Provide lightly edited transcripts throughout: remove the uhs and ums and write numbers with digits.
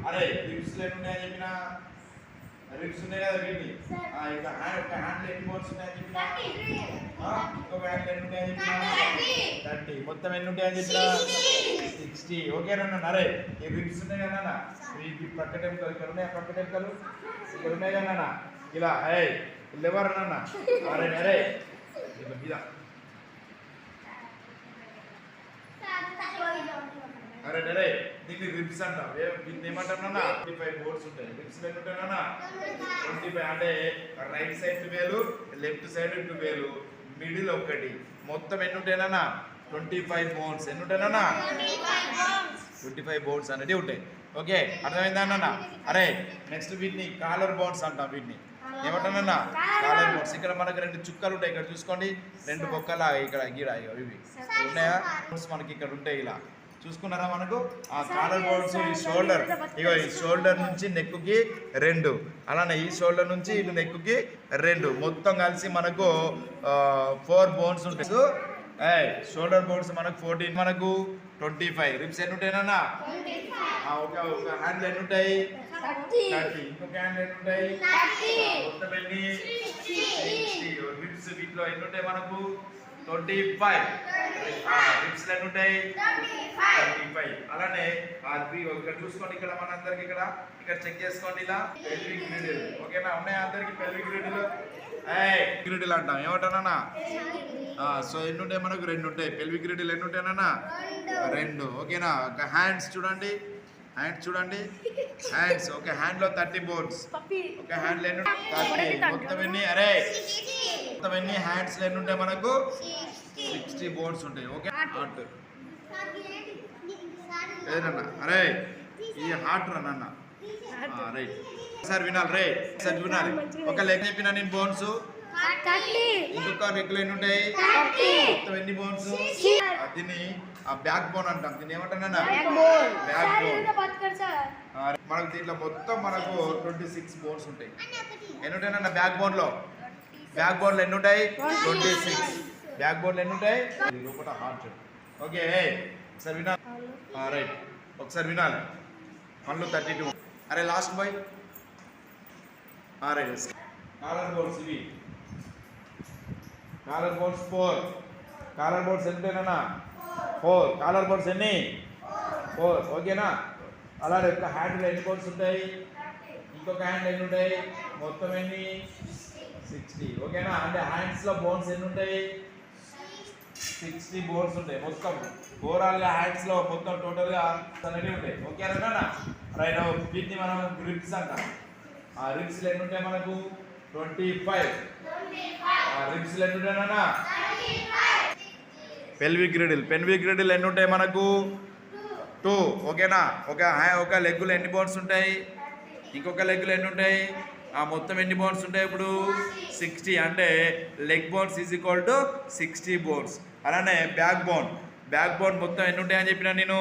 అరే రిబ్స్ ఎన్నుంటాయని చెప్పిన రిబ్స్ ఉన్నాయి కదా వీటిని ఇంకా ఒక హ్యాండ్ ఎన్ని బోన్స్ ఉన్నాయని చెప్పిన ఇంకొక హ్యాండ్ ఎన్ని ఉంటాయని చెప్పిన 30 మొత్తం ఎన్ని ఉంటాయని చెప్పిన 60 ఓకేనా అరే ఈ రిబ్స్ ఉన్నాయి కదా ఈ పక్క టెంకలు ఇక్కడ ఉన్నాయి పక్క టెంకలు ఇక్కడ ఉన్నాయి కదా ఇలా ఏయ్ లేవరు నాన్న అరే అరే ఇలా అరే అరే దీన్ని రిబ్స్ అంటాం దీన్ని ఏమంటాం నాన్న 25 బోర్డ్స్ ఉంటాయి రిబ్స్ ఎన్ని ఉంటాయి నాన్న 25 అంటే right side 12 left side 12 middle ఒకటి మొత్తం ఎన్ని ఉంటాయి నాన్న 25 బోన్స్ ఎన్ని ఉంటాయి నాన్న 25 బోన్స్ అనేది ఉంటాయి ఓకే అర్థమైందా నాన్న అరే నెక్స్ట్ వీటిని కాలర్ బోన్స్ అంటాం వీటిని ఏమంటానన్నా కాలర్ బోన్స్ ఇక్కడ మనకు 2 చుక్కలు ఉంటాయి ఇక్కడ చూసుకోండి 2 బొక్కలా ఇక్కడ గీడ ఇవి ఉన్నాయా మనకి ఇక్కడ ఉంటాయి ఇలా చూసుకున్నారా మనకు ఆ కాలర్ బోన్స్ ఈ షోల్డర్ ఇగో ఈ షోల్డర్ నుంచి నెక్కుకి 2 అలానే ఈ షోల్డర్ నుంచి ఇటు నెక్కుకి 2 మొత్తం కలిసి మనకు 4 బోన్స్ ఉంటాయి షోల్డర్ బోన్స్ మనకు 14 మనకు 25 రిబ్స్ ఎన్ని ఉంటాయినా ఒక హ్యాండ్ ఎన్ని ఉంటాయి 30 ఇంకొక హ్యాండ్ ఎన్ని ఉంటాయి 30 మొత్తం ఎన్ని 60 రిబ్స్ వీటిలో ఎన్ని ఉంటాయి మనకు 25 రిబ్స్ ఎన్ని ఉంటాయి 35 అలానే ఇక్కడ చూసుకోండి ఇక్కడ మనందరికి ఇక్కడ చెక్ చేసుకోండి ఇలా పెల్విక్ గ్రిడిల్ ఓకేనా ఉన్నాయా అందరికి పెల్విక్ గ్రిడిల్ గ్రిడిల్ అంటాం ఏమంటానా సో ఎన్ని ఉంటాయి మనకు 2 ఉంటాయి పెల్విక్ గ్రిడిల్ ఎన్ని ఉంటాయన్నా 2 ఓకేనా ఒక హ్యాండ్స్ చూడండి హ్యాండ్స్ ఒక హ్యాండ్ లో 30 బోన్స్ ఒక హ్యాండ్ లో ఎన్ని 30 మొత్తం ఎన్ని అరే మొత్తం ఎన్ని హ్యాండ్స్ లో ఎన్ని ఉంటాయి మనకు 60 బోన్స్ ఉంటాయి ఓకే హార్ట్ ఏదన్నా అరే ఈ హార్ట్ రన్న రైట్ సార్ వినాలి రే సార్ వినాలి ఒక లెగ్ చెప్పిన నేను బోన్స్ ఇంకొక లెగ్ ఎన్ని ఉంటాయి మొత్తం ఎన్ని బోన్స్ దీన్ని ఆ బ్యాక్ బోన్ అంటాం దీన్ని ఏమంటానన్నా బ్యాక్ బోన్ మనకు దీంట్లో మొత్తం మనకు 26 బోన్స్ ఉంటాయి ఎన్ని ఉంటాయన్నా బ్యాక్ బోన్ లో ఎన్ని ఉంటాయి 26 బ్యాక్ బోన్ ఎన్ని ఉంటాయి లోపల హార్ట్ ఓకే ఒకసారి వినాలి రైట్ ఒకసారి వినాలి 132 అరే last boy right collar bones ఇవి కాలర్ బోన్స్ 4 కాలర్ బోన్స్ ఎంతేనా 4 కాలర్ బోన్స్ ఎన్ని 4 ఓకేనా అలానే ఒక హ్యాండ్లో ఎన్ని బోన్స్ ఉంటాయి ఇంకొక హ్యాండ్ ఎన్ని ఉంటాయి మొత్తం ఎన్ని 60 ఓకేనా అంటే హ్యాండ్స్ లో బోన్స్ ఎన్ని ఉంటాయి 60 బోన్స్ ఉంటాయి మొత్తం ఓవరాల్ గా హ్యాండ్స్ లో మొత్తం టోటల్ గా అనేది ఉంటాయి ఓకేనా రైట్ వీటిని మనం రిబ్స్ అంటాం ఆ రిబ్స్ ఎన్ని ఉంటాయి మనకు 25 రిబ్స్ ఎన్ని ఉంటాయన్నా పెల్విక్ గ్రిడిల్ ఎన్ని ఉంటాయి మనకు 2 ఓకేనా ఒక లెగ్గులో ఎన్ని బోన్స్ ఉంటాయి ఇంకొక లెగ్గులో ఎన్ని ఉంటాయి ఆ మొత్తం ఎన్ని బోన్స్ ఉంటాయి ఇప్పుడు 60 అంటే leg bones is equal to 60 bones అలానే బ్యాక్ బోన్ మొత్తం ఎన్ని ఉంటాయని చెప్పిన నేను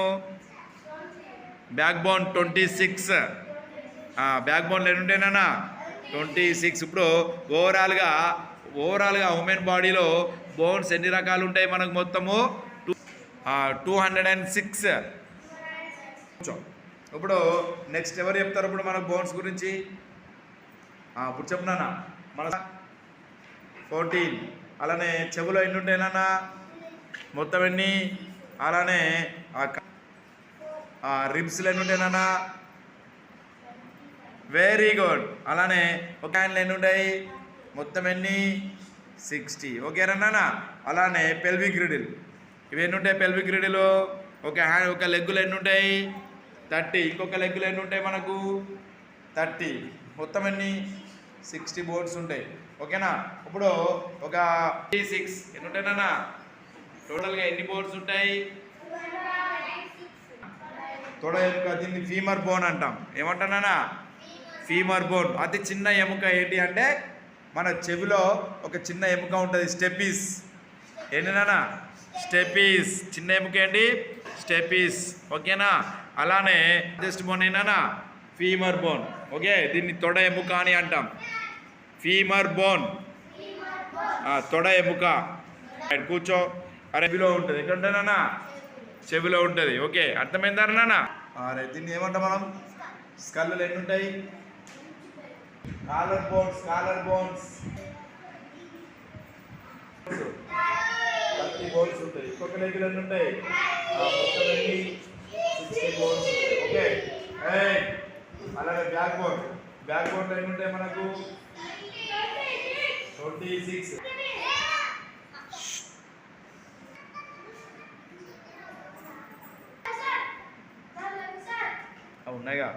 బ్యాక్ బోన్ 26 బ్యాక్ బోన్లు ఎన్ని ఉంటాయినా 26 ఇప్పుడు ఓవరాల్గా ఉమెన్ బాడీలో బోన్స్ ఎన్ని రకాలు ఉంటాయి మనకు మొత్తము 206 ఇప్పుడు నెక్స్ట్ ఎవరు చెప్తారు ఇప్పుడు మనకు బోన్స్ గురించి ఇప్పుడు చెప్తున్నానా మన 14 అలానే చెవులో ఎన్ని ఉంటాయినా మొత్తం ఎన్ని అలానే రిబ్స్లో ఎన్ని ఉంటాయినా వెరీ గుడ్ అలానే ఒక హ్యాండ్లో ఎన్ని ఉంటాయి మొత్తం ఎన్ని 60 ఓకేనా అలానే పెల్విక్ గ్రిడిల్ ఇవి ఎన్ని ఉంటాయి పెల్విక్ గ్రిడిల్ ఒక లెగ్గులో ఎన్ని ఉంటాయి 30 ఇంకొక లెగ్గులో ఎన్ని ఉంటాయి మనకు 30 మొత్తం ఎన్ని 60 బోన్స్ ఉంటాయి ఓకేనా ఇప్పుడు ఒక 36 ఎన్ని ఉంటాయినా టోటల్గా ఎన్ని బోన్స్ ఉంటాయి తొడ ఎముక దీన్ని ఫీమర్ బోన్ అంటాం ఏమంటానా ఫీమర్ బోన్ అతి చిన్న ఎముక ఏంటి అంటే మన చెవిలో ఒక చిన్న ఎముక ఉంటుంది స్టెపీస్ ఏంటినా స్టెపీస్ చిన్న ఎముక ఏంటి స్టెపీస్ ఓకేనా అలానే జస్ట్ బోన్ ఏంటన్నా ఫీమర్ బోన్ ఓకే దీన్ని తొడ ఎముక అని అంటాం ఫీమర్ బోన్ తొడ ఎముక కూర్చో అరే చెవిలో ఉంటుంది ఎక్కడ ఉంటుందన్నా చెవిలో ఉంటుంది ఓకే అర్థమైందా నాన్న అరే దీన్ని ఏమంటాం మనం స్కల్లు ఎన్ని ఉంటాయి? కాలర్ బోన్స్ 30 బోన్స్ ఉంటాయి. ఇంకొక లెగ్లు ఎన్ని ఉంటాయి? మొత్తం ఎన్ని? 60 బోన్స్ ఉంటాయి. ఓకే. అలాగే బ్యాక్ బోన్ ఎన్ని ఉంటాయి మనకు? 26. ఉన్నాయిగా.